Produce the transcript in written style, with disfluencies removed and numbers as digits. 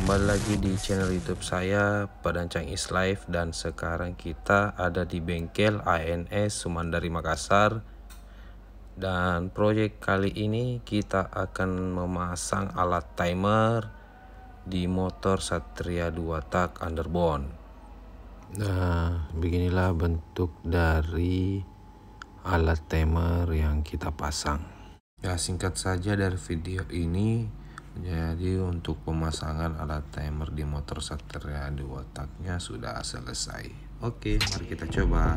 kembali lagi di channel YouTube saya Padancang is Live, dan sekarang kita ada di bengkel ANS Sumandari Makassar. Dan proyek kali ini kita akan memasang alat timer di motor Satria 2 tak underbone. Nah, beginilah bentuk dari alat timer yang kita pasang. Ya, singkat saja dari video ini. Jadi untuk pemasangan alat timer di motor Satria 2 taknya sudah selesai. Oke, mari kita coba.